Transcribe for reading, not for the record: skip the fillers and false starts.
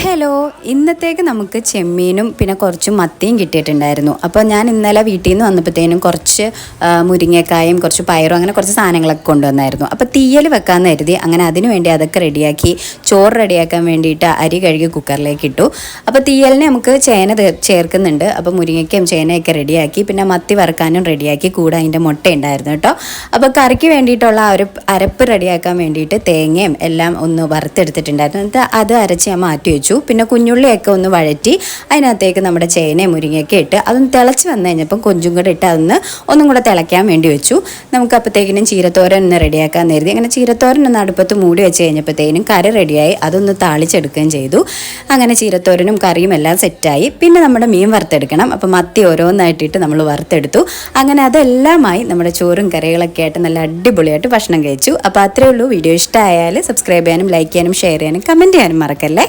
Hello, ഇന്നത്തേക്ക് നമുക്ക് ചെമ്മീനും പിന്നെ കുറച്ച് മത്തിയും കിട്ടിയിട്ടുണ്ടായിരുന്നു. അപ്പോൾ ഞാൻ ഇന്നലെ വീട്ടിൽ നിന്ന് വന്നപ്പോഴത്തേനും കുറച്ച് മുരിങ്ങക്കായും കുറച്ച് പയറും അങ്ങനെ കുറച്ച് സാധനങ്ങളൊക്കെ കൊണ്ടുവന്നായിരുന്നു. അപ്പോൾ തീയൽ വെക്കാമെന്ന് കരുതി. അങ്ങനെ അതിന് വേണ്ടി അതൊക്കെ റെഡിയാക്കി ചോറ് റെഡിയാക്കാൻ വേണ്ടിയിട്ട് അരി കഴുകി കുക്കറിലേക്ക് ഇട്ടു. അപ്പോൾ തീയലിന് നമുക്ക് ചേന ചേർക്കുന്നുണ്ട്. അപ്പോൾ മുരിങ്ങയ്ക്കും ചേനയൊക്കെ റെഡിയാക്കി, പിന്നെ മത്തി വറുക്കാനും റെഡിയാക്കി, കൂടെ അതിൻ്റെ മുട്ട ഉണ്ടായിരുന്നു കേട്ടോ. അപ്പോൾ കറിക്ക് വേണ്ടിയിട്ടുള്ള ആ ഒരു അരപ്പ് റെഡിയാക്കാൻ വേണ്ടിയിട്ട് തേങ്ങയും എല്ലാം ഒന്ന് വറുത്തെടുത്തിട്ടുണ്ടായിരുന്നു. എന്നിട്ട് അത് അരച്ച് ഞാൻ മാറ്റി വെച്ചു. പിന്നെ കുഞ്ഞുള്ളിയൊക്കെ ഒന്ന് വഴറ്റി അതിനകത്തേക്ക് നമ്മുടെ ചേനയും മുരിങ്ങയൊക്കെ ഇട്ട് അതൊന്ന് തിളച്ച് വന്നു കഴിഞ്ഞപ്പം കൊഞ്ചും കൂടെ ഇട്ട് ഒന്നും കൂടെ തിളയ്ക്കാൻ വേണ്ടി വെച്ചു. നമുക്ക് അപ്പോഴത്തേക്കിനും ചീരത്തോരൻ ഒന്ന് റെഡിയാക്കാൻ കരുതി. അങ്ങനെ ചീരത്തോരൻ ഒന്ന് അടുപ്പത്ത് മൂടി വെച്ച് കഴിഞ്ഞപ്പോഴത്തേനും കറി റെഡിയായി. അതൊന്ന് താളിച്ചെടുക്കുകയും ചെയ്തു. അങ്ങനെ ചീരത്തോരനും കറിയും എല്ലാം സെറ്റായി. പിന്നെ നമ്മുടെ മീൻ വറുത്തെടുക്കണം. അപ്പോൾ മത്തി ഓരോന്നായിട്ടിട്ട് നമ്മൾ വറുത്തെടുത്തു. അങ്ങനെ അതെല്ലാമായി നമ്മുടെ ചോറും കറികളൊക്കെ ആയിട്ട് നല്ല അടിപൊളിയായിട്ട് ഭക്ഷണം കഴിച്ചു. അപ്പോൾ അത്രയേ ഉള്ളൂ. വീഡിയോ ഇഷ്ടമായാൽ സബ്സ്ക്രൈബ് ചെയ്യാനും ലൈക്ക് ചെയ്യാനും ഷെയർ ചെയ്യാനും കമൻറ്റ് ചെയ്യാനും മറക്കല്ലേ.